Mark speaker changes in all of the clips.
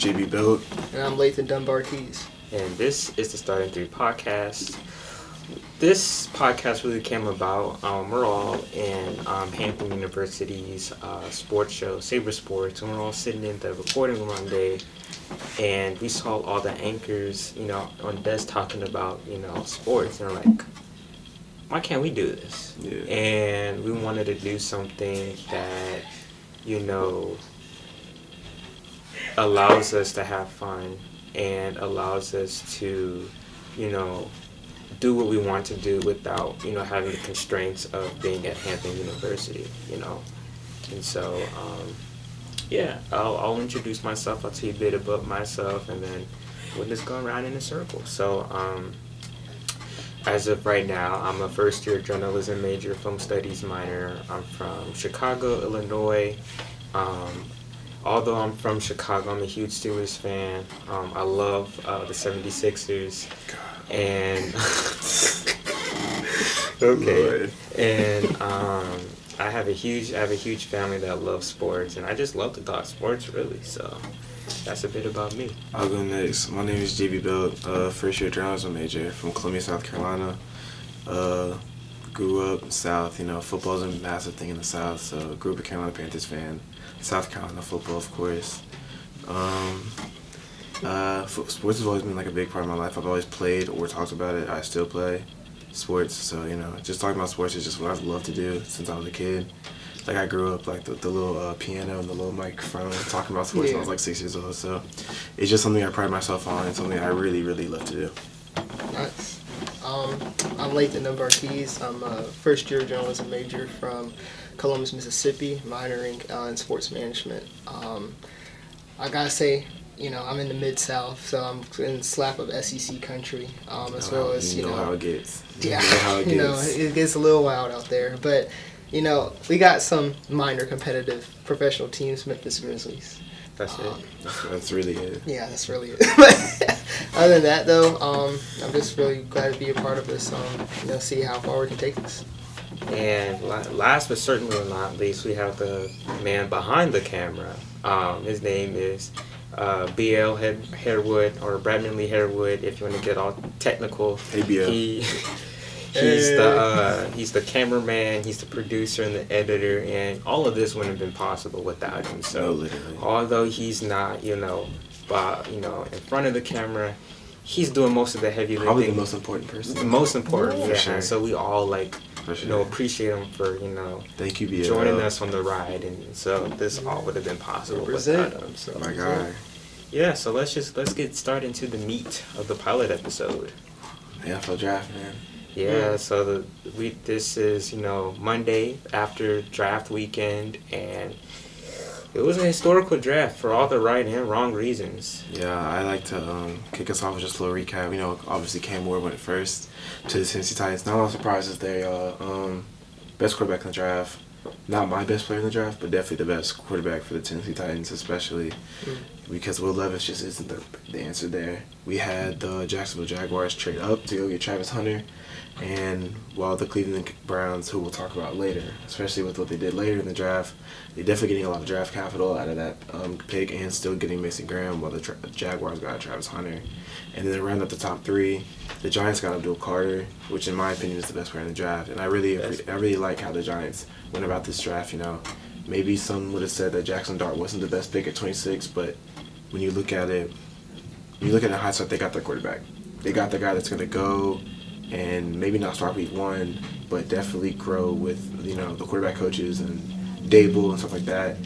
Speaker 1: is Belk.
Speaker 2: And I'm Lathan Dunbar-Keys.
Speaker 3: And this is the Starting Three podcast. This podcast really came about. We're all in Hampton University's sports show, Saber Sports, and we're all sitting in the recording room one day, and we saw all the anchors, on desk talking about, sports, and we're like, why can't we do this?
Speaker 1: Yeah.
Speaker 3: And we wanted to do something that, allows us to have fun and allows us to, do what we want to do without, having the constraints of being at Hampton University, And so, I'll introduce myself. I'll tell you a bit about myself, and then we'll just go around in a circle. So, as of right now, I'm a first-year journalism major, film studies minor. I'm from Chicago, Illinois. Although I'm from Chicago, I'm a huge Steelers fan. I love the 76ers. And okay. Lord. And I have a huge family that loves sports, and I just love to talk sports, really. So that's a bit about me.
Speaker 1: I'll go next. My name is Belk, first year journalism major from Columbia, South Carolina. Grew up South. Football's a massive thing in the South, so grew up a Carolina Panthers fan. South Carolina football, of course. Sports has always been like a big part of my life. I've always played or talked about it. I still play sports, so just talking about sports is just what I've loved to do since I was a kid. Like I grew up like the little piano and the little microphone talking about sports when I was like 6 years old. So it's just something I pride myself on and something I really, really love to do.
Speaker 2: Nice. I'm Lathan Dunbar-Keys. I'm a first-year journalism major from Columbus, Mississippi, minoring in sports management. I gotta say, I'm in the Mid-South, so I'm in slap of SEC country, as well as,
Speaker 1: you know how it gets.
Speaker 2: Yeah, it gets a little wild out there. But, we got some minor competitive professional teams, Memphis Grizzlies.
Speaker 3: That's it.
Speaker 1: That's really it.
Speaker 2: Yeah, that's really it. But other than that, though, I'm just really glad to be a part of this, see how far we can take this.
Speaker 3: And last but certainly not least, we have the man behind the camera. His name is BL Harewood, or Bradman Lee Harewood, if you want to get all technical.
Speaker 1: Hey, BL.
Speaker 3: He's the cameraman, he's the producer and the editor, and all of this wouldn't have been possible without him. So,
Speaker 1: literally.
Speaker 3: Although he's not, in front of the camera, he's doing most of the heavy lifting.
Speaker 1: Probably the most important person.
Speaker 3: The most important,
Speaker 1: For sure.
Speaker 3: So we all appreciate him for
Speaker 1: thank you, BL.
Speaker 3: joining us on the ride, and so this all would have been possible without him. So
Speaker 1: my guy.
Speaker 3: Yeah, so let's get started into the meat of the pilot episode.
Speaker 1: NFL draft, man.
Speaker 3: Yeah, so this is Monday after draft weekend, and it was a historical draft for all the right and wrong reasons.
Speaker 1: Yeah, I like to kick us off with just a little recap. Obviously Cam Ward went first to the Tennessee Titans. Not a lot of surprises there, y'all. Best quarterback in the draft. Not my best player in the draft, but definitely the best quarterback for the Tennessee Titans, especially because Will Levis just isn't the answer there. We had the Jacksonville Jaguars trade up to go get Travis Hunter, and while the Cleveland Browns, who we'll talk about later, especially with what they did later in the draft, they're definitely getting a lot of draft capital out of that pick and still getting Mason Graham, while the Jaguars got Travis Hunter. And then around up the top three, the Giants got Abdul Carter, which in my opinion is the best player in the draft. And I really like how the Giants went about this draft. Maybe some would have said that Jackson Dart wasn't the best pick at 26, but when you look at it in hindsight, they got their quarterback. They got the guy that's going to go and maybe not start week one, but definitely grow with the quarterback coaches and Dable and stuff like that,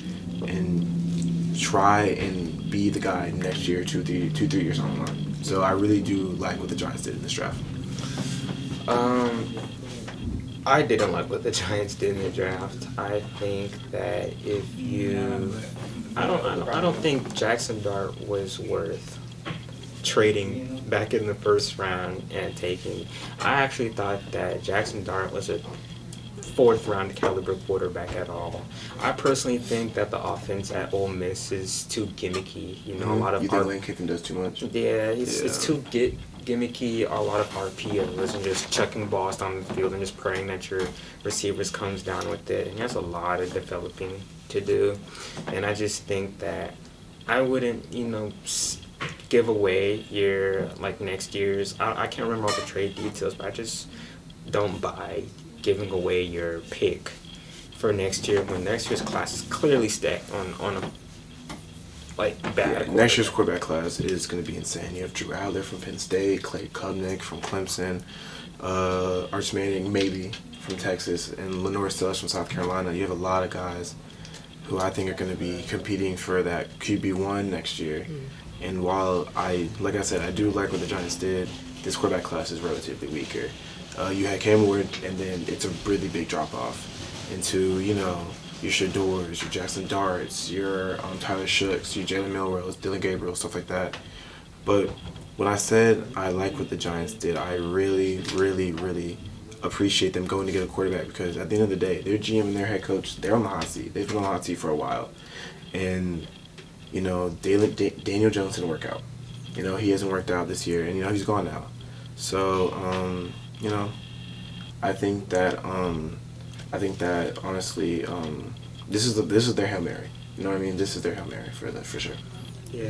Speaker 1: and try and be the guy next year, 2-3 years on the line. So I really do like what the Giants did in this draft.
Speaker 3: I didn't like what the Giants did in the draft. I think that I don't think Jackson Dart was worth trading back in the first round and taking. I actually thought that Jackson Dart was a fourth round caliber quarterback at all. I personally think that the offense at Ole Miss is too gimmicky. A lot of.
Speaker 1: You think Lane Kiffin does too much?
Speaker 3: Yeah, it's too gimmicky. A lot of RPOs and just chucking balls down the field and just praying that your receivers comes down with it. And that's a lot of developing to do. And I just think that I wouldn't, give away your like next year's. I can't remember all the trade details, but I just don't buy giving away your pick for next year when next year's class is clearly stacked on a bad.
Speaker 1: Yeah, next year's quarterback class is going to be insane. You have Drew Adler from Penn State, Clay Kubnick from Clemson, Arch Manning maybe from Texas, and Lenore Stellis from South Carolina. You have a lot of guys who I think are going to be competing for that QB1 next year. And while like I said, I do like what the Giants did, this quarterback class is relatively weaker. You had Cam Ward, and then it's a really big drop-off into, your Shadors, your Jackson Darts, your Tyler Shooks, your Jalen Milrose, Dylan Gabriel, stuff like that. But when I said I like what the Giants did, I really, really, really appreciate them going to get a quarterback because at the end of the day, their GM and their head coach, they're on the hot seat. They've been on the hot seat for a while. And, Daniel Jones didn't work out. He hasn't worked out this year, and, he's gone now. So, I think that honestly, this is their Hail Mary. You know what I mean? This is their Hail Mary for sure.
Speaker 3: Yeah.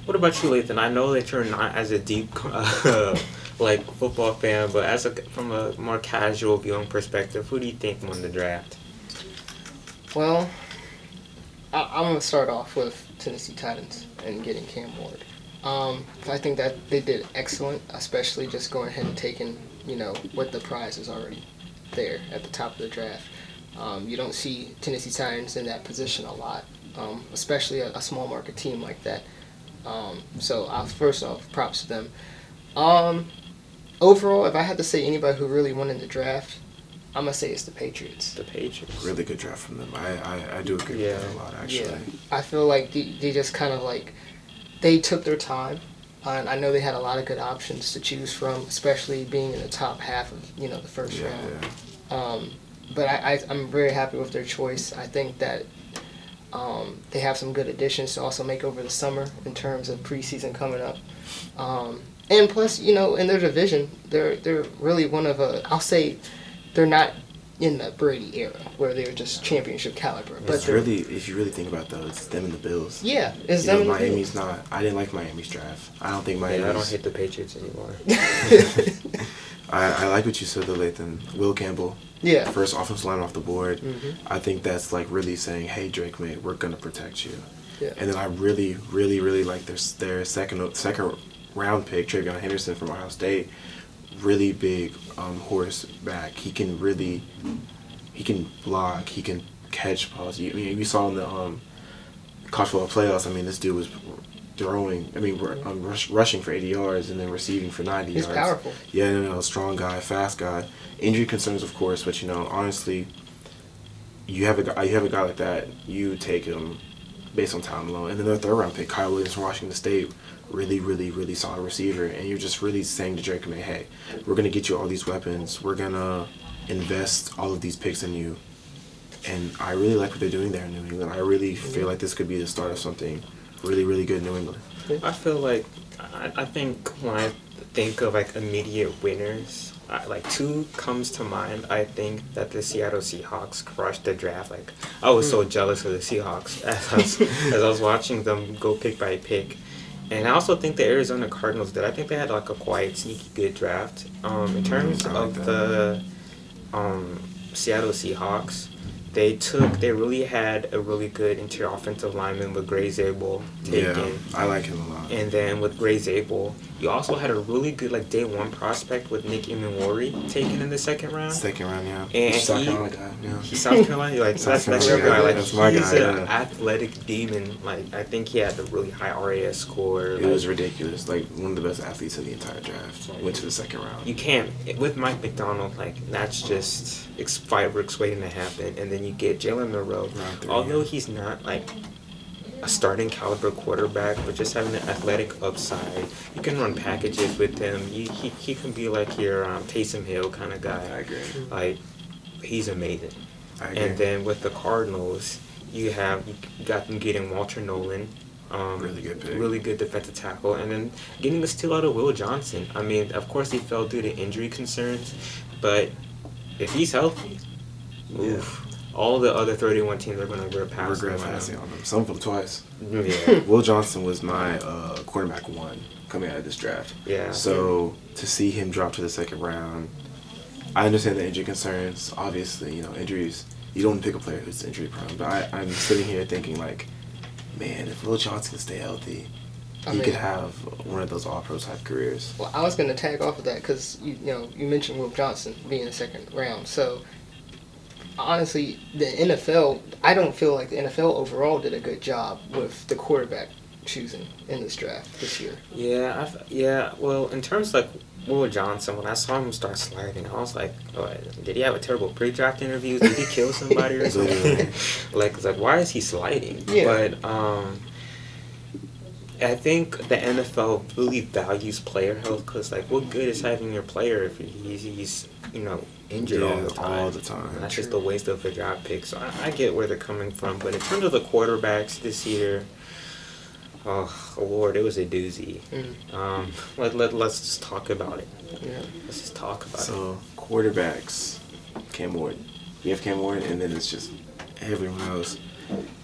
Speaker 3: What about you, Lathan? I know that you're not as a deep football fan, but from a more casual viewing perspective, who do you think won the draft?
Speaker 2: Well, I'm gonna start off with Tennessee Titans and getting Cam Ward. I think that they did excellent, especially just going ahead and taking what the prize is already there at the top of the draft. You don't see Tennessee Titans in that position a lot, especially a small market team like that. So first off, props to them. Overall, if I had to say anybody who really won in the draft, I'm going to say it's the Patriots.
Speaker 3: The Patriots.
Speaker 1: Really good draft from them. I do agree with that a lot, actually.
Speaker 2: Yeah. I feel like they just kind of they took their time. And I know they had a lot of good options to choose from, especially being in the top half of, the first round.
Speaker 1: Yeah.
Speaker 2: But I'm very happy with their choice. I think that they have some good additions to also make over the summer in terms of preseason coming up. And plus, in their division, they're really one of I'll say they're not in the Brady era where they're just championship caliber. But
Speaker 1: It's really, if you really think about it, though, it's them and the Bills.
Speaker 2: Yeah, it's them and the
Speaker 1: Miami's
Speaker 2: Bills.
Speaker 1: I didn't like Miami's draft. I don't think Miami's...
Speaker 3: Yeah, I don't hate the Patriots anymore.
Speaker 1: I like what you said, though, Lathan. Will Campbell.
Speaker 2: Yeah.
Speaker 1: First offensive line off the board.
Speaker 2: Mm-hmm.
Speaker 1: I think that's really saying, hey, Drake May, we're going to protect you.
Speaker 2: Yeah.
Speaker 1: And then I really, really, really like their second round pick, Travion Henderson from Ohio State. Really big horse back. He can block. He can catch balls. You saw in the college football playoffs. This dude was throwing. Rushing for 80 yards and then receiving for 90
Speaker 2: He's
Speaker 1: yards.
Speaker 2: powerful.
Speaker 1: Yeah, strong guy, fast guy. Injury concerns, of course, but honestly, you have a guy like that. You take him based on talent alone. And then their third round pick, Kyle Williams from Washington State. Really, really, really solid receiver, and you're just really saying to Drake May, hey, we're going to get you all these weapons. We're going to invest all of these picks in you. And I really like what they're doing there in New England. I really feel like this could be the start of something really, really good in New England.
Speaker 3: I feel like, I think when I think of immediate winners, two comes to mind. I think that the Seattle Seahawks crushed the draft. I was so jealous of the Seahawks as I was watching them go pick by pick. And I also think the Arizona Cardinals did. I think they had a quiet, sneaky good draft. In terms of the Seattle Seahawks, they really had a really good interior offensive lineman with Gray Zabel taken.
Speaker 1: Yeah, I like him a lot.
Speaker 3: And then with Gray Zabel, you also had a really good day one prospect with Nick Imawari taken in the second round.
Speaker 1: Second round, yeah.
Speaker 3: And
Speaker 1: South Carolina guy, yeah.
Speaker 3: He's South Carolina, that's your guy.
Speaker 1: That's my
Speaker 3: he's
Speaker 1: guy,
Speaker 3: an
Speaker 1: yeah.
Speaker 3: athletic demon. I think he had a really high RAS score.
Speaker 1: It was ridiculous. One of the best athletes in the entire draft. Went to the second round.
Speaker 3: You can't with Mike McDonald. That's just fireworks waiting to happen. And then you get Jalen Milroe. Although he's not a starting caliber quarterback, but just having an athletic upside, you can run packages with him. He can be your Taysom Hill kind of guy.
Speaker 1: I agree.
Speaker 3: He's amazing.
Speaker 1: I agree.
Speaker 3: And then with the Cardinals, you got them getting Walter Nolan.
Speaker 1: Really good pick.
Speaker 3: Really good defensive tackle. And then getting a steal out of Will Johnson. Of course he fell due to injury concerns, but if he's healthy, oof. all the other 31 teams are going to regret
Speaker 1: passing on them. Some of them twice.
Speaker 3: Yeah.
Speaker 1: Will Johnson was my quarterback 1 coming out of this draft.
Speaker 3: Yeah.
Speaker 1: So to see him drop to the second round, I understand the injury concerns. Obviously, injuries. You don't pick a player who's injury prone. But I'm sitting here thinking like, man, if Will Johnson can stay healthy, he could have one of those all-pro type careers.
Speaker 2: Well, I was going to tag off of that because you mentioned Will Johnson being in the second round. So honestly, the NFL, I don't feel like the NFL overall did a good job with the quarterback choosing in this draft this year.
Speaker 3: Yeah. Well, in terms of like Will Johnson, when I saw him start sliding, I was like, oh, did he have a terrible pre-draft interview? Did he kill somebody or something? Like why is he sliding?
Speaker 2: Yeah.
Speaker 3: But I think the NFL really values player health because, like, what good is having your player if he's injured all the time? And that's just a waste of a draft pick. So I get where they're coming from. But in terms of the quarterbacks this year, oh, Lord, it was a doozy. Let's just talk about it.
Speaker 2: Yeah.
Speaker 3: Let's just talk about it.
Speaker 1: So, quarterbacks, Cam Ward. We have Cam Ward, and then it's just everyone else.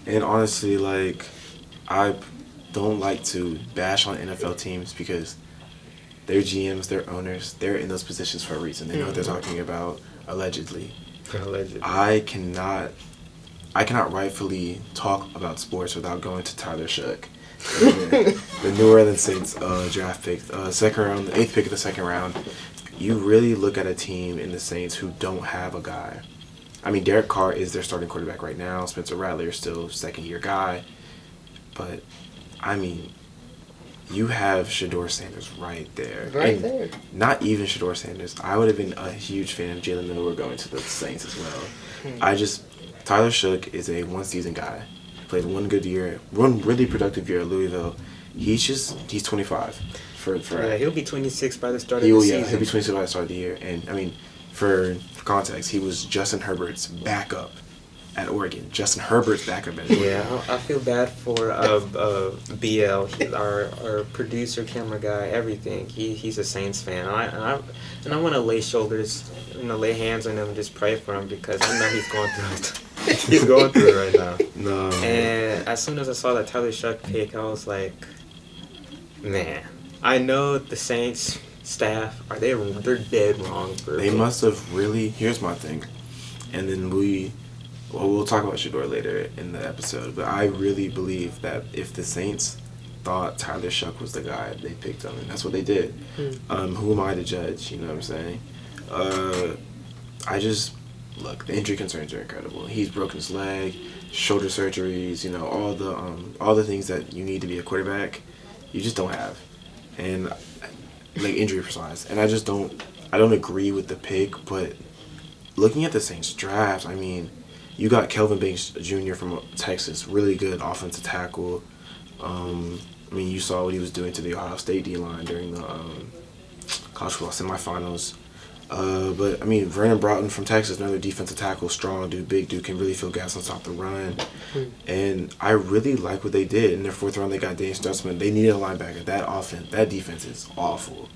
Speaker 1: And honestly, like, I don't like to bash on NFL teams because their GMs, their owners, they're in those positions for a reason. They know what they're talking about, allegedly. I cannot rightfully talk about sports without going to Tyler Shough. The New Orleans Saints draft pick, second round, the 8th pick of the second round. You really look at a team in the Saints who don't have a guy. I mean, Derek Carr is their starting quarterback right now. Spencer Rattler is still second-year guy. But, I mean, you have Shedeur Sanders right there.
Speaker 2: There.
Speaker 1: Not even Shedeur Sanders. I would have been a huge fan of Jalen Miller going to the Saints as well. Tyler Shough is a one-season guy. Played one good year, one really productive year at Louisville. He's 25.
Speaker 3: He'll be 26 by the start of the season.
Speaker 1: Yeah, he'll be 26 by the start of the year. And, I mean, for context, he was Justin Herbert's backup at Oregon. Justin Herbert's backup at Oregon.
Speaker 3: Yeah, I feel bad for BL. He's our producer, camera guy, everything. He's a Saints fan. And I want to lay shoulders, lay hands on him and just pray for him because I know he's going through it. He's going through it right now.
Speaker 1: No.
Speaker 3: And as soon as I saw that Tyler Shough pick, I was like, man, I know the Saints staff they're dead wrong for
Speaker 1: They must have really. Here's my thing, and then we'll talk about Shedeur later in the episode. But I really believe that if the Saints thought Tyler Shough was the guy, they picked him, and that's what they did. Who am I to judge? You know what I'm saying? Look, the injury concerns are incredible. He's broken his leg, shoulder surgeries, all the things that you need to be a quarterback, you just don't have. And like injury size. And I don't agree with the pick, but looking at the Saints draft, I mean, you got Kelvin Banks Jr. from Texas, really good offensive tackle. I mean, you saw what he was doing to the Ohio State D-line during the college football semifinals. But, I mean, Vernon Broughton from Texas, another defensive tackle, strong dude, big dude, can really fill gas and stop the run. And I really like what they did. In their 4th round, they got Dane Stutzman. They needed a linebacker. That defense is awful.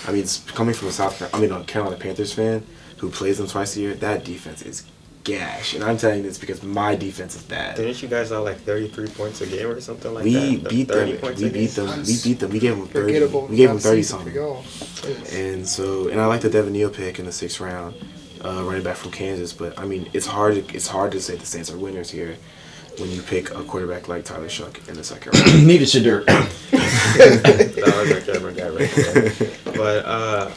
Speaker 1: I mean, it's coming from a Carolina Panthers fan who plays them twice a year, that defense is gash. And I'm telling you this because my defense is bad.
Speaker 3: Didn't you guys have like 33 points a game or something like that?
Speaker 1: We beat them. We beat them. We gave them 30. We gave them 30 something. And I like the Devin Neal pick in the 6th round, running back from Kansas. But I mean, it's hard to say the Saints are winners here when you pick a quarterback like Tyler Shough in the 2nd round.
Speaker 4: Needed Shedeur.
Speaker 3: That was our camera guy right there. But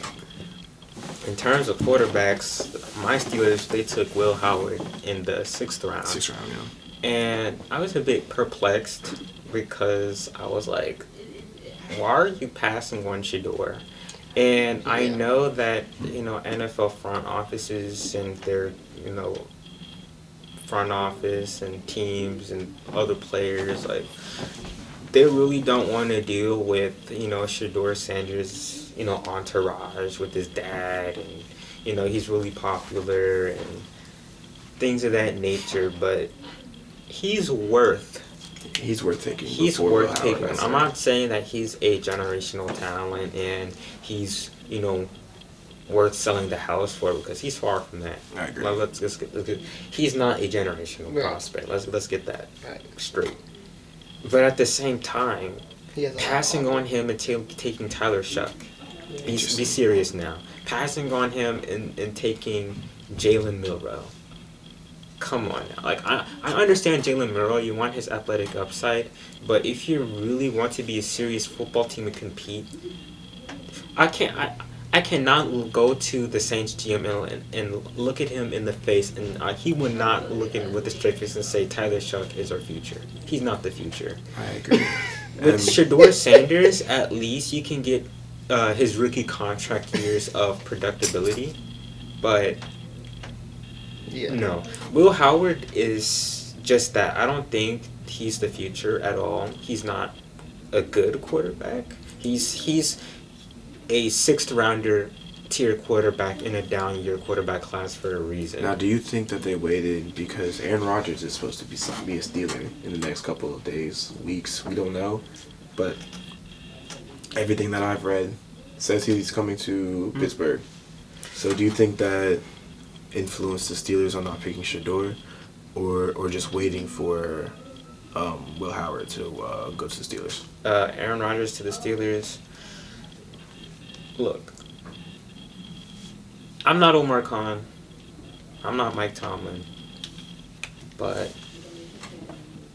Speaker 3: in terms of quarterbacks, my Steelers, they took Will Howard in the 6th round.
Speaker 1: 6th round, yeah.
Speaker 3: And I was a bit perplexed because I was like, why are you passing one Shedeur? And I know that, NFL front offices and their, front office and teams and other players, like, they really don't want to deal with, Shedeur Sanders' entourage with his dad, and he's really popular and things of that nature. But he's worth
Speaker 1: taking.
Speaker 3: He's worth taking. I'm not saying that he's a generational talent and he's worth selling the house for because he's far from that.
Speaker 1: I agree.
Speaker 3: He's not a generational
Speaker 2: Right.
Speaker 3: prospect. Let's get that
Speaker 2: Right.
Speaker 3: straight. But at the same time,
Speaker 2: He has a lot
Speaker 3: passing
Speaker 2: of
Speaker 3: on him and taking Tyler Shuck. Be
Speaker 1: Interesting.
Speaker 3: serious now. Passing on him and taking Jalen Milroe. Come on now. Like I understand Jalen Milroe, you want his athletic upside, but if you really want to be a serious football team and compete, I cannot go to the Saints GM and look at him in the face and he would not look in with a straight face and say Tyler Shuck is our future. He's not the future.
Speaker 1: I agree.
Speaker 3: With Shedeur Sanders, at least you can get his rookie contract years of productability, but
Speaker 2: Yeah.
Speaker 3: no. Will Howard is just that. I don't think he's the future at all. He's not a good quarterback. He's a sixth rounder tier quarterback in a down year quarterback class for a reason.
Speaker 1: Now, do you think that they waited because Aaron Rodgers is supposed to be a Steeler in the next couple of days, weeks? We don't know, but everything that I've read says he's coming to Pittsburgh. So, do you think that influenced the Steelers on not picking Shedeur, or just waiting for Will Howard to go to the Steelers?
Speaker 3: Aaron Rodgers to the Steelers. Look, I'm not Omar Khan. I'm not Mike Tomlin. But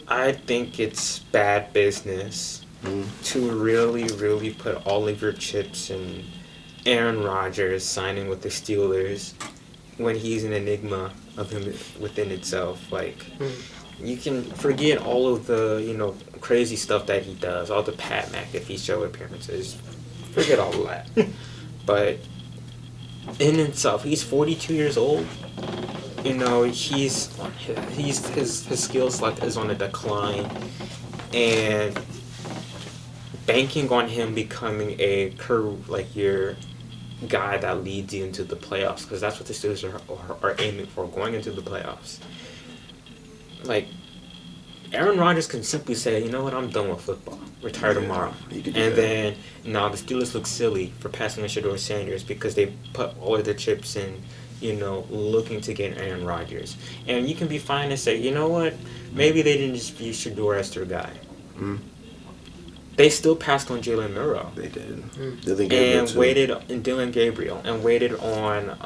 Speaker 3: I think it's bad business to really put all of your chips in Aaron Rodgers signing with the Steelers when he's an enigma of him within itself. Like, you can forget all of the, crazy stuff that he does, all the Pat McAfee show appearances. Forget all of that. But in itself, he's 42 years old. His skills is on a decline, and banking on him becoming a your guy that leads you into the playoffs, because that's what the Steelers are aiming for, going into the playoffs. Like, Aaron Rodgers can simply say, you know what, I'm done with football. Retire tomorrow. Then, now the Steelers look silly for passing on Shedeur Sanders because they put all of their chips in, looking to get Aaron Rodgers. And you can be fine and say, you know what, maybe they didn't just view Shedeur as their guy. They still passed on Jalen Milroe.
Speaker 1: They did.
Speaker 3: And waited on Dylan Gabriel. And waited on,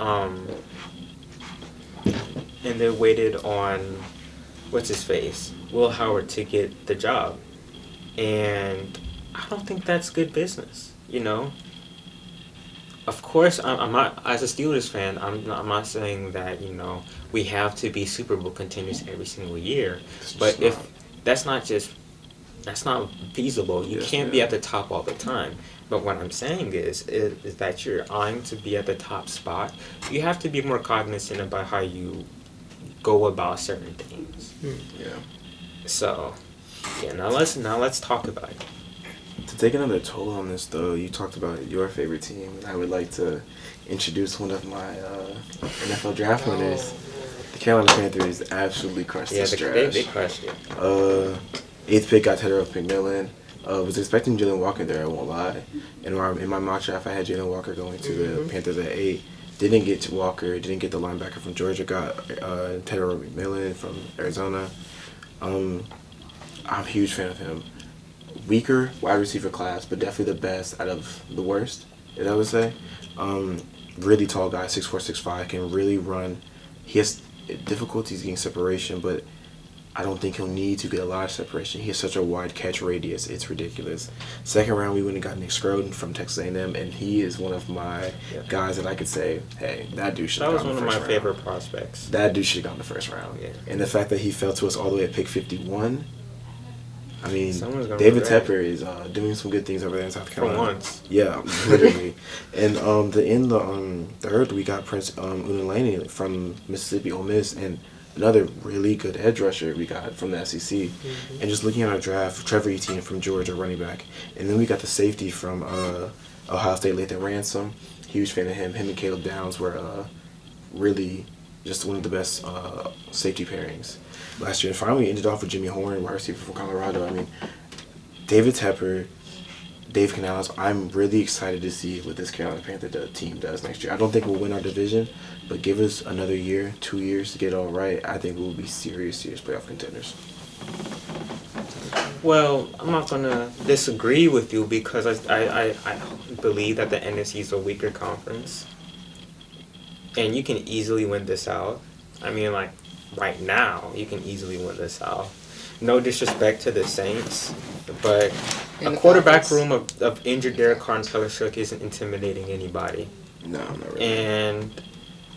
Speaker 3: and they waited on, what's his face? Will Howard to get the job. And I don't think that's good business, Of course, I'm not, as a Steelers fan, I'm not saying that, we have to be Super Bowl contenders every single year. But if that's not feasible. You can't be at the top all the time. But what I'm saying is that you're eyeing to be at the top spot. You have to be more cognizant about how you go about certain things.
Speaker 1: Yeah.
Speaker 3: So, now let's talk about it.
Speaker 1: To take another toll on this, though, you talked about your favorite team, and I would like to introduce one of my NFL draft winners. The Carolina Panthers absolutely crushed this draft.
Speaker 3: They crushed it.
Speaker 1: 8th pick got Tedder McMillan. Was expecting Jalen Walker there, I won't lie. In my mock draft, I had Jalen Walker going to the Panthers at 8. Didn't get to Walker, didn't get the linebacker from Georgia, got Tedder McMillan from Arizona. I'm a huge fan of him. Weaker wide receiver class, but definitely the best out of the worst, I would say. Really tall guy, 6'4", 6'5", can really run. He has difficulties getting separation, but I don't think he'll need to get a lot of separation. He has such a wide catch radius, it's ridiculous. Second round, we went and got Nick Scroden from Texas A&M, and he is one of my guys that I could say, hey, that dude should have gone the first round.
Speaker 3: That was one of my favorite prospects.
Speaker 1: That dude should have gone the first round.
Speaker 3: Yeah.
Speaker 1: And the fact that he fell to us all the way at pick 51, I mean,
Speaker 3: David
Speaker 1: David Tepper is doing some good things over there in South Carolina.
Speaker 3: For once.
Speaker 1: Yeah, literally. And in the third, we got Prince Unalani from Mississippi Ole Miss, and another really good edge rusher we got from the SEC. And just looking at our draft, Trevor Etienne from Georgia, running back. And then we got the safety from Ohio State, Lathan Ransom. Huge fan of him. Him and Caleb Downs were really just one of the best safety pairings last year. And finally, we ended off with Jimmy Horn, wide receiver from Colorado. I mean, David Tepper Dave Canales, I'm really excited to see what this Carolina Panther team does next year. I don't think we'll win our division, but give us another year, 2 years to get it all right. I think we'll be serious playoff contenders.
Speaker 3: Well, I'm not gonna disagree with you because I believe that the NFC is a weaker conference, and you can easily win the South. I mean, like right now, you can easily win the South. No disrespect to the Saints, but a quarterback room of injured Derek Carr and Taylor Shook isn't intimidating anybody.
Speaker 1: No, not really.
Speaker 3: And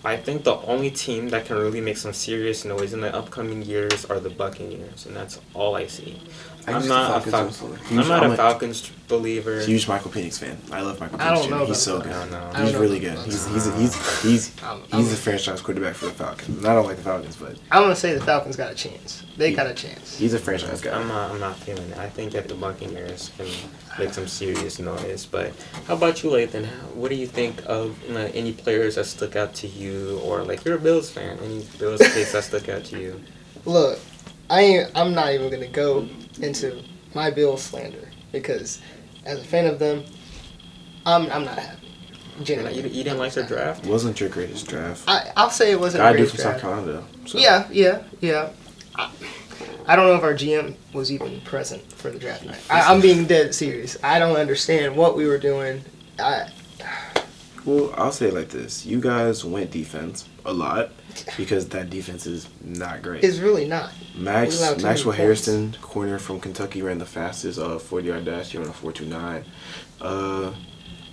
Speaker 3: I think the only team that can really make some serious noise in the upcoming years are the Buccaneers, and that's all I see. I'm not a Falcons believer.
Speaker 1: Huge Michael Penix fan. I love Michael Penix.
Speaker 2: I don't know.
Speaker 1: He's so good.
Speaker 3: No.
Speaker 1: He's really good. He's a franchise quarterback for the Falcons. And I don't like the Falcons, but
Speaker 2: I'm gonna say the Falcons got a chance. They got a chance.
Speaker 1: He's a franchise guy.
Speaker 3: I'm not feeling it. I think that the Buccaneers can make some serious noise. But how about you, Lathan? What do you think of any players that stuck out to you, or like you're a Bills fan? Any Bills players that stuck out to you?
Speaker 2: Look, I'm not even gonna go into my Bills slander because as a fan of them, I'm not happy.
Speaker 3: You didn't like their draft?
Speaker 1: It wasn't your greatest draft.
Speaker 2: I'll say it wasn't
Speaker 1: a
Speaker 2: a
Speaker 1: great
Speaker 2: great
Speaker 1: draft.
Speaker 2: draft.
Speaker 1: South Carolina, though. So.
Speaker 2: Yeah. I don't know if our GM was even present for the draft night. I'm being dead serious. I don't understand what we were doing.
Speaker 1: Well, I'll say it like this. You guys went defense a lot because that defense is not great.
Speaker 2: It's really not.
Speaker 1: Maxwell Harrison, corner from Kentucky, ran the fastest 40-yard dash. He ran a 4.29.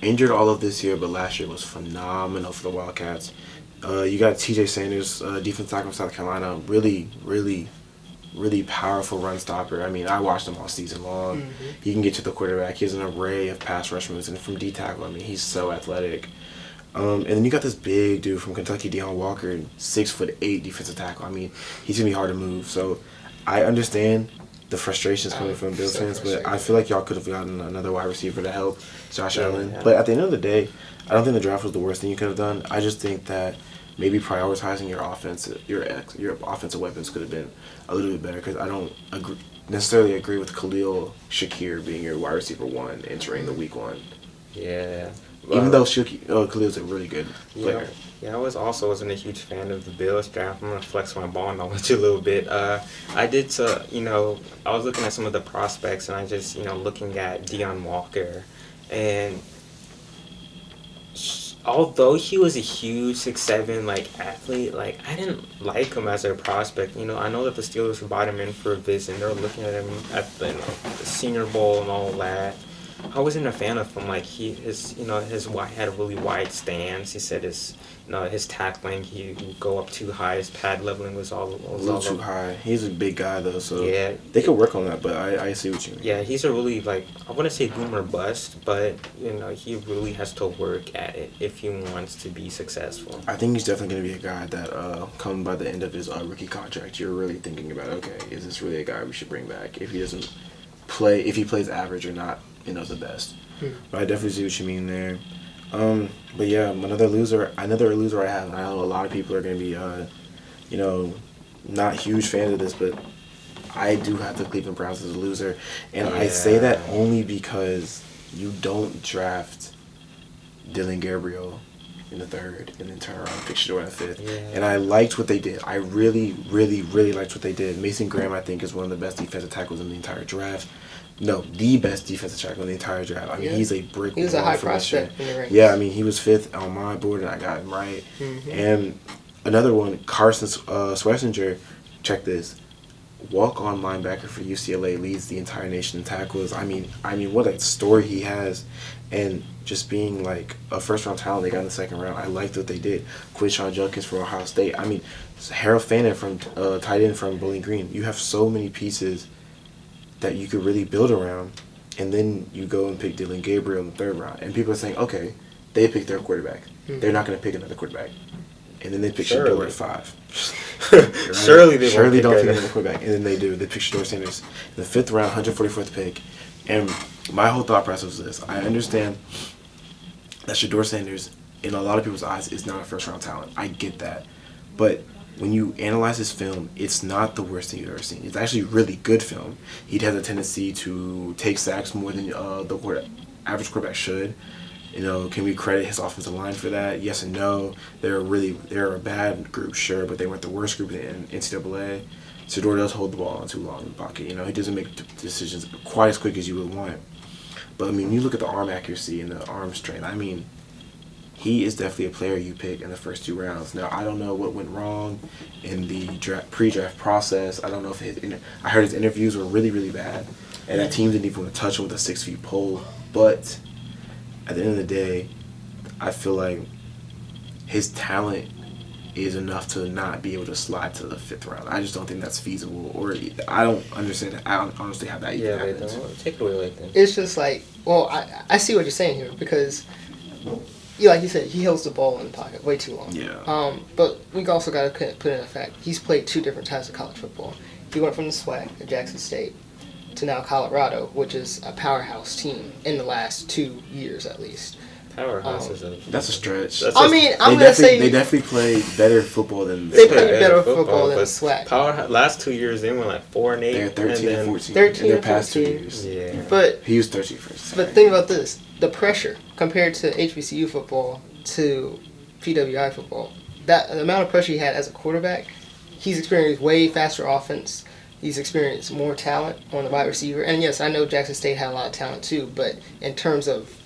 Speaker 1: Injured all of this year, but last year was phenomenal for the Wildcats. You got T.J. Sanders, defense tackle from South Carolina. Really, really, really powerful run stopper. I mean, I watched him all season long. Mm-hmm. He can get to the quarterback. He has an array of pass rush moves, and from D tackle, I mean, he's so athletic. And then you got this big dude from Kentucky, Deion Walker, 6'8" defensive tackle. I mean, he's gonna be hard to move. So I understand the frustrations coming from Bills fans, but I feel like y'all could have gotten another wide receiver to help Josh Allen. But at the end of the day, I don't think the draft was the worst thing you could have done. I just think that maybe prioritizing your offensive weapons could have been a little bit better, because I don't necessarily agree with Khalil Shakir being your wide receiver one entering the week one.
Speaker 3: Yeah.
Speaker 1: Even though Khalil's a really good player.
Speaker 3: Yeah, I wasn't a huge fan of the Bills draft. I'm going to flex my ball knowledge a little bit. I was looking at some of the prospects, and I just, looking at Deion Walker. And although he was a huge 6'7" athlete, I didn't like him as a prospect. I know that the Steelers brought him in for a visit, and they were looking at him at the Senior Bowl and all that. I wasn't a fan of him. His had a really wide stance. He said his tackling, he would go up too high. His pad leveling was a little
Speaker 1: too high. He's a big guy though, so
Speaker 3: yeah,
Speaker 1: they could work on that. But I see what you mean.
Speaker 3: Yeah, he's a really I wouldn't say boom or bust, but he really has to work at it if he wants to be successful.
Speaker 1: I think he's definitely going to be a guy that come by the end of his rookie contract, you're really thinking about, okay, is this really a guy we should bring back if he doesn't play, if he plays average or not. The best. But I definitely see what you mean there. But yeah, another loser I have, and I know a lot of people are going to be, not huge fans of this, but I do have the Cleveland Browns as a loser. And I say that only because you don't draft Dylan Gabriel in the third and then turn around and pick Shador in the fifth. Yeah. And I liked what they did. I really, really, really liked what they did. Mason Graham, I think, is one of the best defensive tackles in the entire draft. No, the best defensive tackle in the entire draft. I mean, he's a brick.
Speaker 2: He was a high prospect in the ranks.
Speaker 1: Yeah, I mean, he was fifth on my board, and I got him right. Mm-hmm. And another one, Carson Schwarzenegger, check this. Walk-on linebacker for UCLA, leads the entire nation in tackles. I mean, what a story he has. And just being a first-round talent they got in the second round, I liked what they did. Quinshawn Judkins from Ohio State. I mean, Harold Fannin from tight end from Bowling Green. You have so many pieces that you could really build around, and then you go and pick Dylan Gabriel in the third round. And people are saying, okay, they picked their quarterback. Mm-hmm. They're not going to pick another quarterback. And then they pick Shador at 5. Right? Surely they don't pick another quarterback. And then they do. They pick Shador Sanders in the 5th round, 144th pick. And my whole thought process was this. I understand that Shador Sanders, in a lot of people's eyes, is not a first-round talent. I get that. But when you analyze his film, it's not the worst thing you've ever seen. It's actually really good film. He has a tendency to take sacks more than the average quarterback should. Can we credit his offensive line for that? Yes and no. They're a bad group, sure, but they weren't the worst group in NCAA. Shedeur does hold the ball on too long in the pocket. He doesn't make decisions quite as quick as you would want. But, you look at the arm accuracy and the arm strength. He is definitely a player you pick in the first 2 rounds. Now, I don't know what went wrong in the pre-draft process. I don't know if I heard his interviews were really, really bad. And that team didn't even want to touch him with a 6-feet pole. But at the end of the day, I feel like his talent is enough to not be able to slide to the 5th round. I just don't think that's feasible, or I don't understand. I don't honestly have that even happens.
Speaker 3: Take it away like that.
Speaker 2: It's just like, well, I see what you're saying here because, like you said, he holds the ball in the pocket way too long.
Speaker 1: Yeah.
Speaker 2: But we also got to put in effect, he's played 2 different types of college football. He went from the SWAC at Jackson State to now Colorado, which is a powerhouse team in the last 2 years at least.
Speaker 3: Powerhouse
Speaker 1: that's a stretch.
Speaker 2: I'm going to say
Speaker 1: they definitely play better football than
Speaker 2: they play better football than the SWAC.
Speaker 3: Last 2 years they went like 4-8.
Speaker 1: They're 13 and 14.
Speaker 2: 13
Speaker 1: in their
Speaker 2: and
Speaker 1: past 2
Speaker 2: 14.
Speaker 1: years.
Speaker 3: Yeah.
Speaker 2: But
Speaker 1: he was 13 first.
Speaker 2: But think about this: the pressure compared to HBCU football to PWI football. The amount of pressure he had as a quarterback, he's experienced way faster offense. He's experienced more talent on the wide receiver. And yes, I know Jackson State had a lot of talent too, but in terms of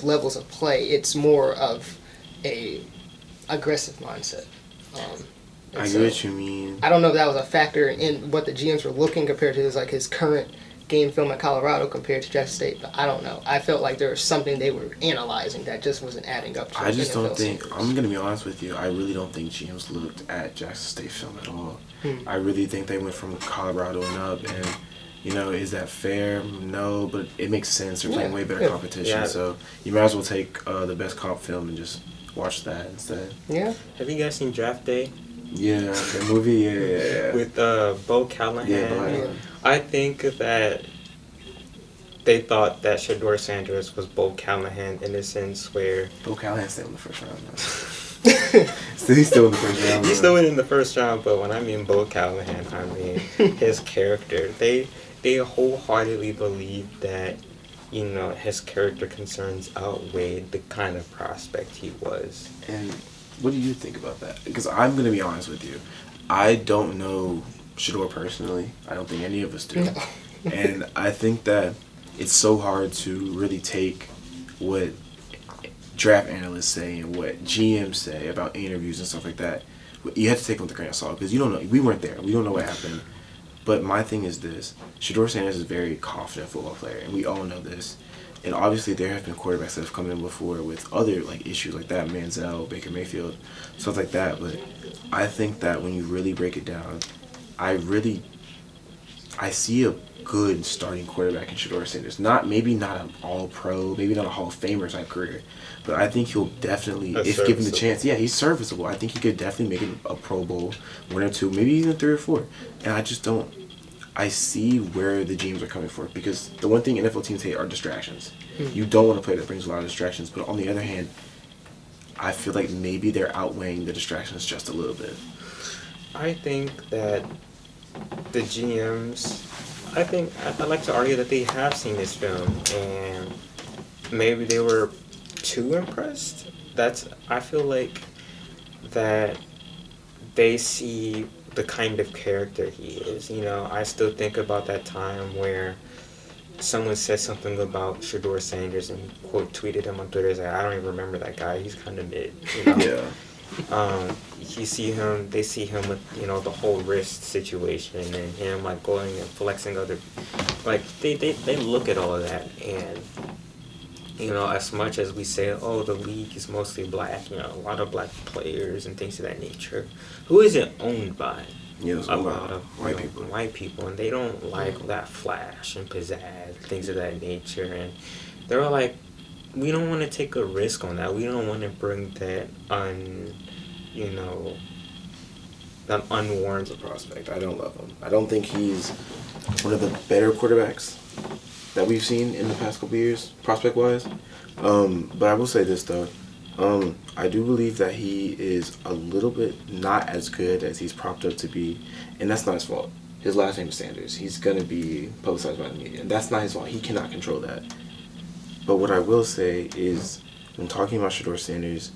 Speaker 2: levels of play, it's more of a aggressive mindset.
Speaker 1: I get what you mean.
Speaker 2: I don't know if that was a factor in what the GMs were looking compared to his current game film at Colorado compared to Jackson State, but I don't know. I felt like there was something they were analyzing that just wasn't adding up to
Speaker 1: I just don't think,
Speaker 2: standards.
Speaker 1: I'm going to be honest with you, I really don't think GMs looked at Jackson State film at all. I really think they went from Colorado and up, and, is that fair? No, but it makes sense. They're playing way better competition, so you might as well take the best comp film and just watch that instead.
Speaker 2: Yeah.
Speaker 3: Have you guys seen Draft Day?
Speaker 1: Yeah, the movie, yeah.
Speaker 3: With Bo Callahan.
Speaker 1: Yeah.
Speaker 3: I think that they thought that Shedeur Sanders was Bo Callahan in the sense where...
Speaker 1: Bo Callahan's still in the first round, He's still in the first round.
Speaker 3: He's still in the first round, but when I mean Bo Callahan, I mean his character. They wholeheartedly believe that, his character concerns outweighed the kind of prospect he was.
Speaker 1: And what do you think about that? Because I'm going to be honest with you. I don't know Shedeur personally. I don't think any of us do. No. And I think that it's so hard to really take what draft analysts say and what GMs say about interviews and stuff like that. You have to take them with a grain of salt because you don't know. We weren't there. We don't know what happened. But my thing is this. Shedeur Sanders is a very confident football player, and we all know this. And obviously there have been quarterbacks that have come in before with other issues like that, Manziel, Baker Mayfield, stuff like that. But I think that when you really break it down, I see a good starting quarterback in Shedeur Sanders. Maybe not an all-pro, maybe not a Hall of Famer type career, but I think he'll definitely, if given the chance, he's serviceable. I think he could definitely make it a Pro Bowl, 1 or 2, maybe even 3 or 4. And I just don't. I see where the GMs are coming from because the one thing NFL teams hate are distractions. You don't want to play that brings a lot of distractions, but on the other hand, I feel like maybe they're outweighing the distractions just a little bit.
Speaker 3: I think that the GMs, I'd like to argue that they have seen this film and maybe they were too impressed. I feel like that they see the kind of character he is. I still think about that time where someone said something about Shedeur Sanders and quote tweeted him on Twitter. It's like, I don't even remember that guy. He's kind of mid.
Speaker 1: Yeah.
Speaker 3: They see him with the whole wrist situation and him going and flexing other, they look at all of that and as much as we say, the league is mostly black, a lot of black players and things of that nature, who is it owned by?
Speaker 1: A
Speaker 3: lot of
Speaker 1: white people,
Speaker 3: and they don't like that flash and pizzazz, things of that nature, and they're all like, we don't want to take a risk on that. We don't want to bring that that unwarranted
Speaker 1: prospect. I don't love him. I don't think he's one of the better quarterbacks that we've seen in the past couple years, prospect-wise. But I will say this, though. I do believe that he is a little bit not as good as he's propped up to be, and that's not his fault. His last name is Sanders. He's going to be publicized by the media, and that's not his fault. He cannot control that. But what I will say is, when talking about Shedeur Sanders,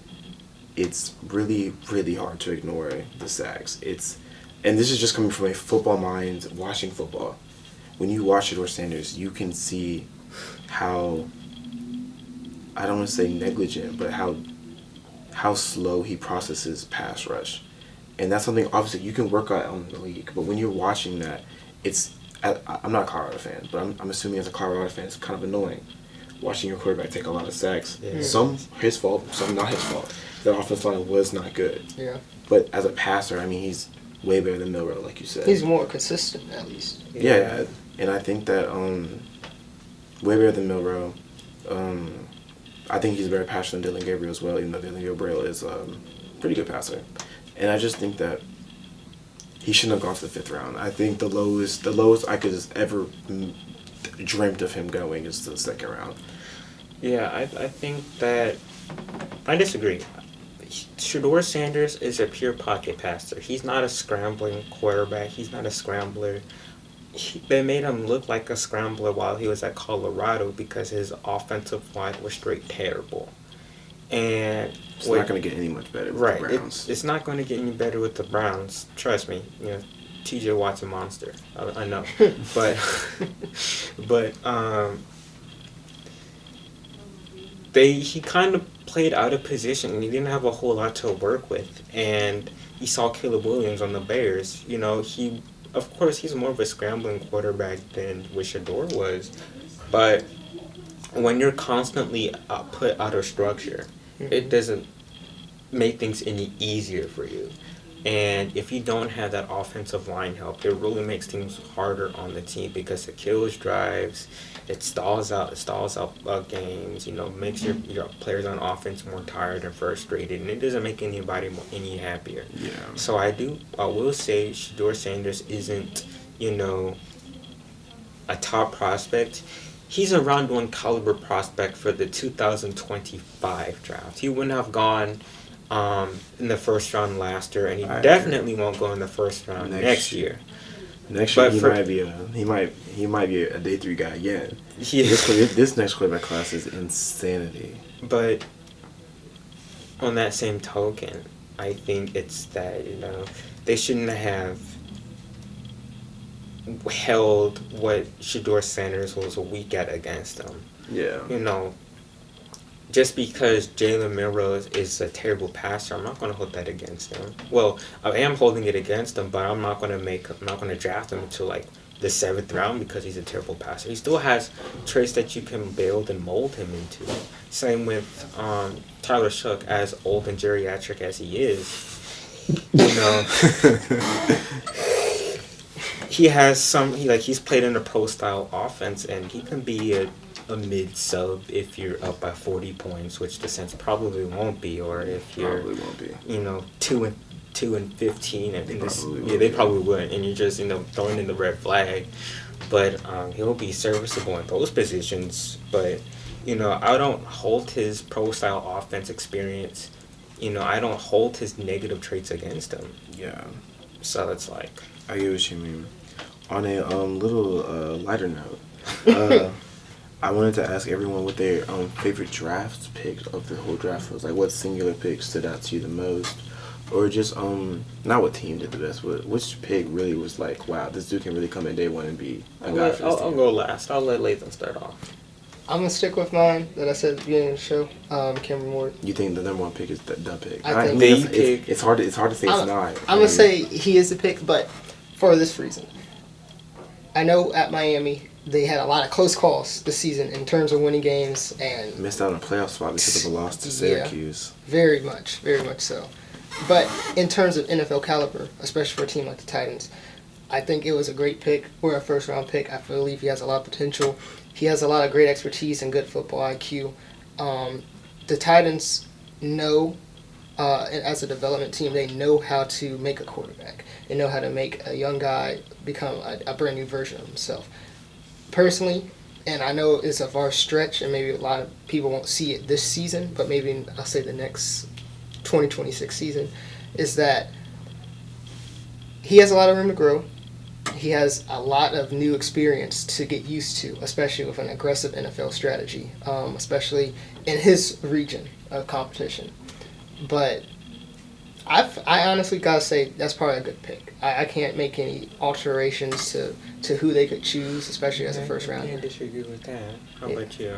Speaker 1: it's really, really hard to ignore the sacks. And this is just coming from a football mind watching football. When you watch Shedeur Sanders, you can see how, I don't want to say negligent, but how slow he processes pass rush. And that's something, obviously, you can work out on the league. But when you're watching that, I'm not a Colorado fan, but I'm assuming as a Colorado fan, it's kind of annoying watching your quarterback take a lot of sacks. Yeah. Some his fault, some not his fault. The offensive line was not good.
Speaker 2: Yeah.
Speaker 1: But as a passer, I mean, he's way better than Milroe, like you said.
Speaker 2: He's more consistent, at least.
Speaker 1: Yeah, and I think that way better than Milroe. I think he's very passionate than Dylan Gabriel as well, even though Dylan Gabriel is a pretty good passer. And I just think that he shouldn't have gone to the 5th round. I think the lowest I could have ever dreamt of him going is to the 2nd round.
Speaker 3: Yeah, I think that I disagree. Shedeur Sanders is a pure pocket passer. He's not a scrambling quarterback. He's not a scrambler. They made him look like a scrambler while he was at Colorado because his offensive line was straight terrible. And
Speaker 1: it's not going to get any much better with the Browns.
Speaker 3: It's not going to get any better with the Browns. Trust me. You know, T.J. Watt's a monster. I know, but he kind of played out of position and he didn't have a whole lot to work with. And you saw Caleb Williams on the Bears. You know, of course he's more of a scrambling quarterback than what Shedeur was, but when you're constantly put out of structure, it doesn't make things any easier for you. And if you don't have that offensive line help, it really makes things harder on the team because it kills drives, it stalls out games, you know, makes your players on offense more tired and frustrated, and it doesn't make anybody any happier.
Speaker 1: Yeah.
Speaker 3: So I will say Shedeur Sanders isn't, you know, a top prospect. He's a round 1 caliber prospect for the 2025 draft. He wouldn't have gone in the 1st round last year, and he definitely won't go in the 1st round next year.
Speaker 1: Next year he might be a day 3 guy again. Yeah. This next quarterback class is insanity.
Speaker 3: But on that same token, I think it's that, you know, they shouldn't have held what Shedeur Sanders was weak at against them.
Speaker 1: Yeah.
Speaker 3: You know, just because Jalen Milroe is a terrible passer, I'm not going to hold that against him. Well, I am holding it against him, but I'm not going to draft him until like the 7th round because he's a terrible passer. He still has traits that you can build and mold him into. Same with Tyler Shough, as old and geriatric as he is. You know. He's played in a pro style offense, and he can be a mid sub if you're up by 40 points, which the Saints probably won't be, or if you're you know 2 and 15, and they probably wouldn't, and you're just, you know, throwing in the red flag. But he'll be serviceable in those positions. But, you know, I don't hold his pro style offense experience. You know, I don't hold his negative traits against him.
Speaker 1: Yeah.
Speaker 3: So it's like,
Speaker 1: I get what you mean. On a little lighter note, I wanted to ask everyone what their favorite draft pick of the whole draft was. Like, what singular pick stood out to you the most? Or just, not what team did the best, but which pick really was like, wow, this dude can really come in day 1 and be a guy for this team.
Speaker 3: I'll go last. I'll let Lathan start off.
Speaker 2: I'm going to stick with mine that I said at the beginning of the show, Cameron Ward.
Speaker 1: You think the number 1 pick is the pick?
Speaker 2: I think
Speaker 1: it's hard to say it's not.
Speaker 2: I'm going to say he is the pick, but for this reason. I know at Miami they had a lot of close calls this season in terms of winning games and
Speaker 1: missed out on a playoff spot because of a loss to Syracuse.
Speaker 2: Yeah, very much so. But in terms of NFL caliber, especially for a team like the Titans, I think it was a great pick. We're a 1st round pick. I believe he has a lot of potential. He has a lot of great expertise and good football IQ. The Titans know, as a development team, they know how to make a quarterback. They know how to make a young guy become a brand new version of himself. Personally, and I know it's a far stretch and maybe a lot of people won't see it this season, but maybe I'll say the next 2026 season, is that he has a lot of room to grow. he has a lot of new experience to get used to, especially with an aggressive NFL strategy, especially in his region of competition. But I honestly gotta say that's probably a good pick. I can't make any alterations to who they could choose, especially as a first rounder.
Speaker 3: I can't disagree with that. How about you?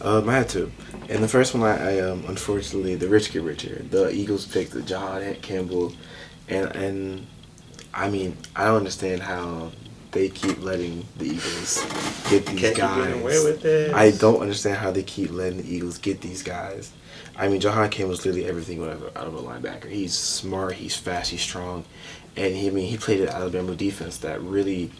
Speaker 1: I had two. And the first one, I unfortunately, the rich get richer. The Eagles picked Jahad Campbell, and I mean, I don't understand how they keep letting the Eagles get these guys.
Speaker 3: Get away with this.
Speaker 1: I don't understand how they keep letting the Eagles get these guys. I mean, Jahad Campbell's literally everything out of a linebacker. He's smart, he's fast, he's strong, and he played an Alabama defense that really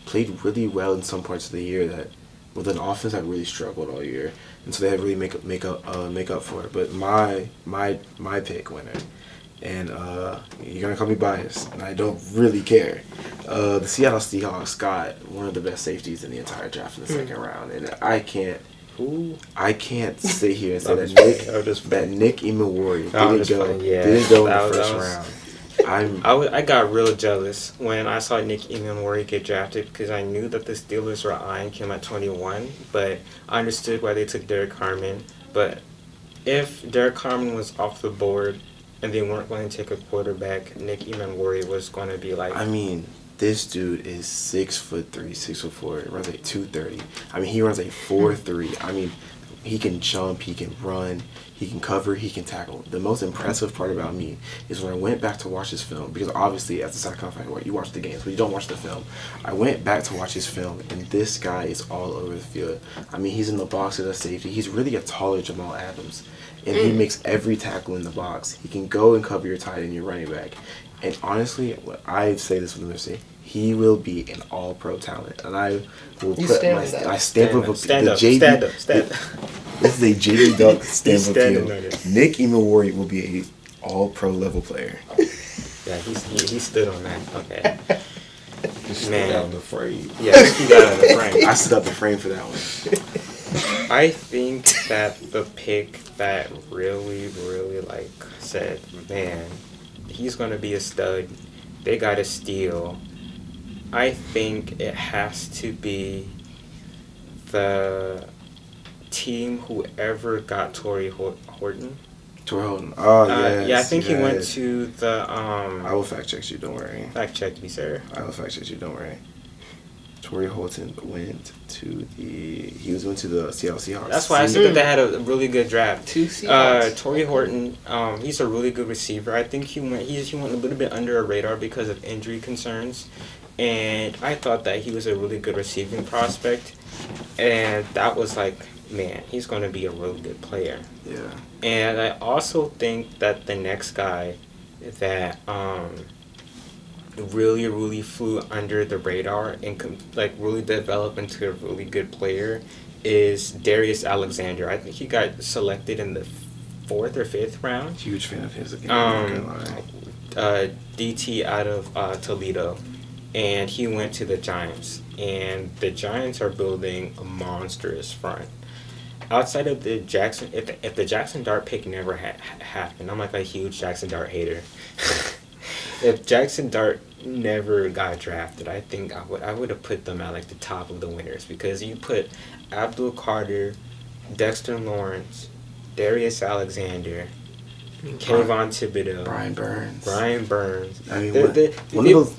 Speaker 1: played really well in some parts of the year, that with an offense that really struggled all year, and so they had to really make up for it. But my pick winner, and you're gonna call me biased, and I don't really care. The Seattle Seahawks got one of the best safeties in the entire draft in the second round, and I can't sit here and say that Nick Imawari didn't go in the first round.
Speaker 3: I got real jealous when I saw Nick Imawari get drafted, because I knew that the Steelers were eyeing him at 21, but I understood why they took Derek Harmon. But if Derek Harmon was off the board and they weren't going to take a quarterback, Nick Imawari was going to be like...
Speaker 1: I mean, this dude is 6'3", 6'4", runs like 230. I mean, he runs a 4.3. I mean, he can jump, he can run, he can cover, he can tackle. The most impressive part about me is when I went back to watch his film, because obviously as a Cyclone fan, you watch the games, but you don't watch the film. I went back to watch his film, and this guy is all over the field. I mean, he's in the box at a safety. He's really a taller Jamal Adams, and he makes every tackle in the box. He can go and cover your tight end, your running back. And honestly, I say this with Mercy, he will be an all-pro talent, and I will put my stamp of
Speaker 3: stand up.
Speaker 1: This is a JD Duck stamp of appeal. Nick Imawari will be a all-pro level player.
Speaker 3: Yeah, he stood on that. Okay.
Speaker 1: Just stood out in the frame.
Speaker 3: Yeah, he got out of the frame.
Speaker 1: I stood up the frame for that one.
Speaker 3: I think that the pick that really, really said, man, he's gonna be a stud. They got to steal. I think it has to be the team whoever got Torrey Horton.
Speaker 1: Torrey Horton. Oh, yes.
Speaker 3: Yeah, I think he went to the...
Speaker 1: I will fact check you, don't worry.
Speaker 3: Fact check me, sir.
Speaker 1: I will fact check you, don't worry. Torrey Horton went to the Seattle Seahawks.
Speaker 3: That's why I said that they had a really good draft.
Speaker 2: Two Seahawks.
Speaker 3: Torrey Horton, he's a really good receiver. I think he went a little bit under a radar because of injury concerns. And I thought that he was a really good receiving prospect. And that was like, man, he's going to be a really good player.
Speaker 1: Yeah.
Speaker 3: And I also think that the next guy that really, really flew under the radar and really developed into a really good player is Darius Alexander. I think he got selected in the 4th or 5th round.
Speaker 1: Huge fan of his.
Speaker 3: DT out of Toledo. And he went to the Giants. And the Giants are building a monstrous front. Outside of the Jackson, if the Jackson Dart pick never happened, I'm like a huge Jackson Dart hater. If Jackson Dart never got drafted, I think I would have put them at like the top of the winners, because you put Abdul Carter, Dexter Lawrence, Darius Alexander, Kayvon Thibodeau,
Speaker 1: Brian Burns.
Speaker 3: I mean,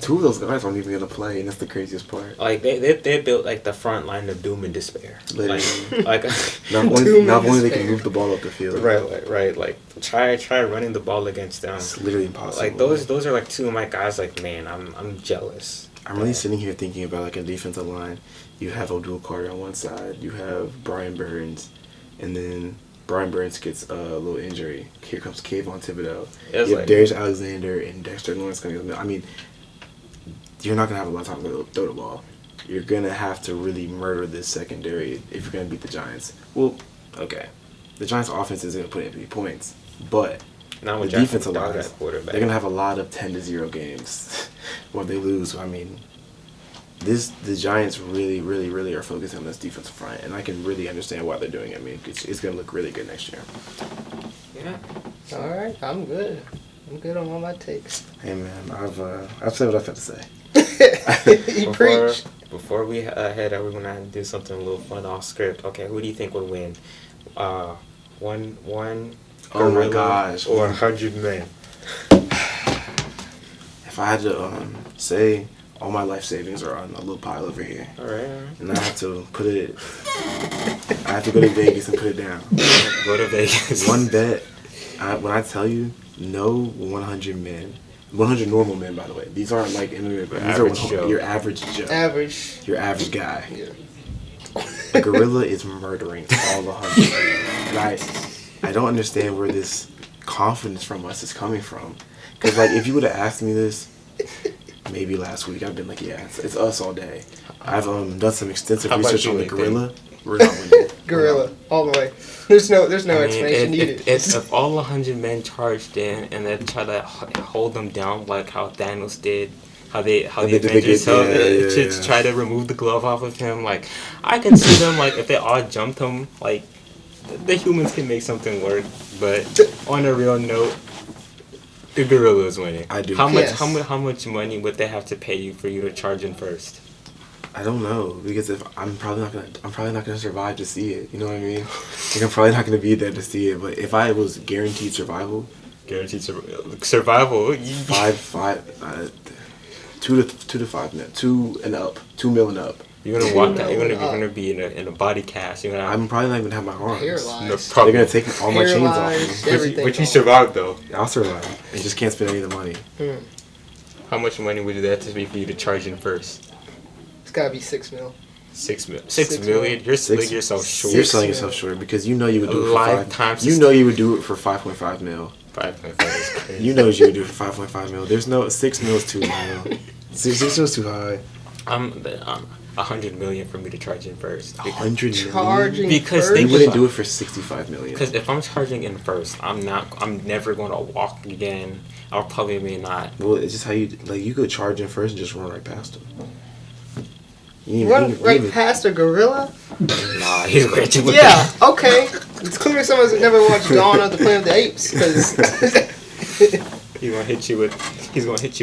Speaker 1: two of those guys aren't even gonna play, and that's the craziest part.
Speaker 3: Like they built like the front line of doom and despair.
Speaker 1: Literally.
Speaker 3: Like
Speaker 1: not only they can move the ball up the field.
Speaker 3: Right. Like try running the ball against them.
Speaker 1: It's literally impossible.
Speaker 3: Like those are like two of my guys. Like, man, I'm jealous.
Speaker 1: I'm really sitting here thinking about like a defensive line. You have Abdul Carter on one side. You have Brian Burns, and then Brian Burns gets a little injury. Here comes Kayvon Thibodeau. You have Darius Alexander and Dexter Lawrence coming up. I mean, you're not going to have a lot of time to throw the ball. You're going to have to really murder this secondary if you're going to beat the Giants. Well, okay. The Giants' offense isn't going to put in any points, but the defensive line, they're going to have a lot of 10-0 games when they lose. I mean, the Giants really, really, really are focusing on this defensive front, and I can really understand why they're doing it. I mean, it's going to look really good next year.
Speaker 3: Yeah.
Speaker 2: All right, I'm good. I'm good on all my takes.
Speaker 1: Hey man, I've said what I've had to say.
Speaker 2: He preached.
Speaker 3: Before we head out, we're gonna do something a little fun off script. Okay, who do you think would win? One
Speaker 1: Oh my
Speaker 3: gorilla
Speaker 1: gosh.
Speaker 3: or 100 men?
Speaker 1: If I had to say, all my life savings are on a little pile over here,
Speaker 3: All right.
Speaker 1: and I have to put it. I have to go to Vegas and put it down.
Speaker 3: Go to Vegas.
Speaker 1: One bet. When I tell you, no 100 men. 100 normal men, by the way. These aren't like MMA, but these
Speaker 3: Average
Speaker 1: are
Speaker 3: Joe.
Speaker 1: your average Joe.
Speaker 2: Average.
Speaker 1: Your average guy.
Speaker 2: Yeah.
Speaker 1: A gorilla is murdering all the 100. And I don't understand where this confidence from us is coming from. Because, like, if you would have asked me this maybe last week, I've been like, yeah, it's us all day. I've done some extensive
Speaker 3: How about
Speaker 1: research
Speaker 3: you,
Speaker 1: on the
Speaker 3: Lathan?
Speaker 1: gorilla. We're not winning.
Speaker 2: Gorilla, all the way. There's no
Speaker 3: I mean,
Speaker 2: explanation needed.
Speaker 3: if all 100 men charged in and then try to hold them down like how Thanos did, how the Avengers
Speaker 1: yeah.
Speaker 3: try to remove the glove off of him, like I can see them like if they all jumped him, like the humans can make something work. But on a real note, the gorilla is winning.
Speaker 1: I do.
Speaker 3: How much?
Speaker 2: Yes.
Speaker 3: How much money would they have to pay you for you to charge in first?
Speaker 1: I don't know, because if I'm probably not gonna survive to see it. You know what I mean? Like, I'm probably not gonna be there to see it. But if I was guaranteed survival,
Speaker 3: Guaranteed survival.
Speaker 1: 2 to 5 mil, 2 and up, 2 mil and up.
Speaker 3: You're gonna walk down. You're gonna be in a body cast. You're gonna.
Speaker 1: I'm probably not even gonna have my arms.
Speaker 2: Paralyzed.
Speaker 3: No,
Speaker 1: They're gonna take all my chains off
Speaker 2: Paralyzed,
Speaker 1: me.
Speaker 2: everything.
Speaker 3: But you survived though.
Speaker 1: I'll survive. I just can't spend any of the money.
Speaker 3: How much money would that have to be for you to charge in first?
Speaker 2: It's gotta be 6 mil.
Speaker 3: 6 million. 6
Speaker 2: 6
Speaker 3: million.
Speaker 2: million.
Speaker 3: You're selling yourself short.
Speaker 1: You're selling yourself short because you know you would do it for
Speaker 3: Lifetime
Speaker 1: 5. You know you would do it for 5.5 mil.
Speaker 3: 5.5 is crazy.
Speaker 1: You know you would do it for 5.5 mil. There's no 6 mil is too low. 6 mil is too high.
Speaker 3: I'm 100 million for me to charge in first.
Speaker 1: 100 million.
Speaker 2: Charging
Speaker 3: Because
Speaker 2: first?
Speaker 1: They
Speaker 3: think
Speaker 1: wouldn't
Speaker 3: about-
Speaker 1: do it for 65 million.
Speaker 3: Because if I'm charging in first, I'm never gonna walk again. I'll probably may not.
Speaker 1: Well, it's just how you like. You could charge in first and just run right past them.
Speaker 2: Run right past a gorilla?
Speaker 3: Nah, he's going to.
Speaker 2: Yeah, okay. It's clear someone's never watched Dawn of the Planet of the Apes, because
Speaker 3: He's gonna hit you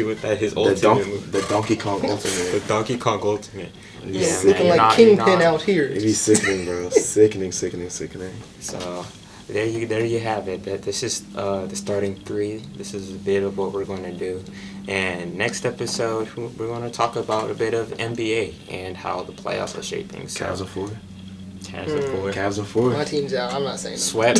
Speaker 3: with that his ultimate move.
Speaker 1: The Donkey Kong ultimate.
Speaker 3: The Donkey Kong ultimate.
Speaker 2: yeah,
Speaker 3: man,
Speaker 2: looking
Speaker 3: you're
Speaker 2: like
Speaker 3: not-
Speaker 2: Kingpin
Speaker 3: you're not-
Speaker 2: out here.
Speaker 1: It'd be sickening, bro. Sickening.
Speaker 3: So there you have it. That this is the starting 3. This is a bit of what we're going to do. And next episode we're going to talk about a bit of NBA and how the playoffs are shaping. So,
Speaker 1: Cavs in 4.
Speaker 3: Cavs in 4.
Speaker 1: Cavs in 4.
Speaker 2: My team's out. I'm not saying that.
Speaker 3: Swept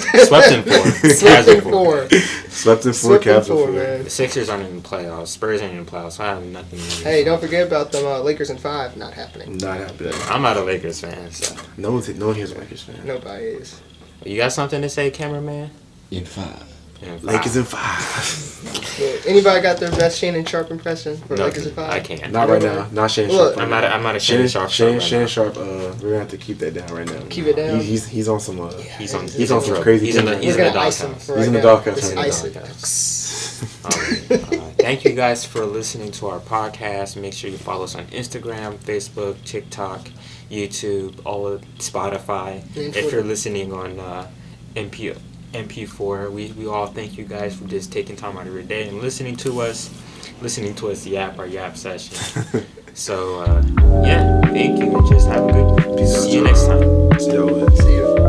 Speaker 3: in 4.
Speaker 2: Swept
Speaker 3: Cavs
Speaker 2: in 4.
Speaker 1: Swept in 4.
Speaker 2: Swept in
Speaker 1: Cavs in
Speaker 2: 4,
Speaker 1: 4.
Speaker 2: man.
Speaker 3: The Sixers aren't in the playoffs. Spurs ain't in the playoffs. So I have nothing to do.
Speaker 2: Hey, don't forget about them Lakers in 5. Not happening.
Speaker 1: Not happening.
Speaker 3: I'm not a Lakers fan. So
Speaker 1: No one here's a Lakers fan.
Speaker 2: Nobody is.
Speaker 3: you got something to say, cameraman?
Speaker 4: In 5.
Speaker 3: Yeah,
Speaker 1: Lakers in 5.
Speaker 2: But anybody got their best Shannon Sharp impression for
Speaker 3: No,
Speaker 2: Lakers in 5?
Speaker 3: I can't.
Speaker 1: Not right now. Not Shannon
Speaker 2: Look,
Speaker 1: Sharp.
Speaker 3: I'm not a Shannon Sharp.
Speaker 1: Shannon Sharp. We're gonna have to keep that down right now.
Speaker 2: Keep it down?
Speaker 1: He's on some.
Speaker 3: He's on
Speaker 1: some
Speaker 3: drugs.
Speaker 1: crazy
Speaker 3: He's in the
Speaker 1: things.
Speaker 3: he's
Speaker 2: We're
Speaker 3: in the
Speaker 2: gonna ice him
Speaker 3: doghouse.
Speaker 2: for
Speaker 1: He's
Speaker 2: right
Speaker 1: in the
Speaker 2: now.
Speaker 1: doghouse
Speaker 2: Just
Speaker 1: right
Speaker 2: ice
Speaker 1: now.
Speaker 2: it.
Speaker 3: Thank you guys for listening to our podcast. Make sure you follow us on Instagram, Facebook, TikTok, YouTube, all of Spotify.
Speaker 2: And
Speaker 3: If you're
Speaker 2: Twitter.
Speaker 3: listening on MP4, we all thank you guys for just taking time out of your day and listening to us yap our yap session. So yeah, thank you and just have a good.
Speaker 1: Peace out.
Speaker 3: See you next time.
Speaker 1: See y'all.
Speaker 2: See you.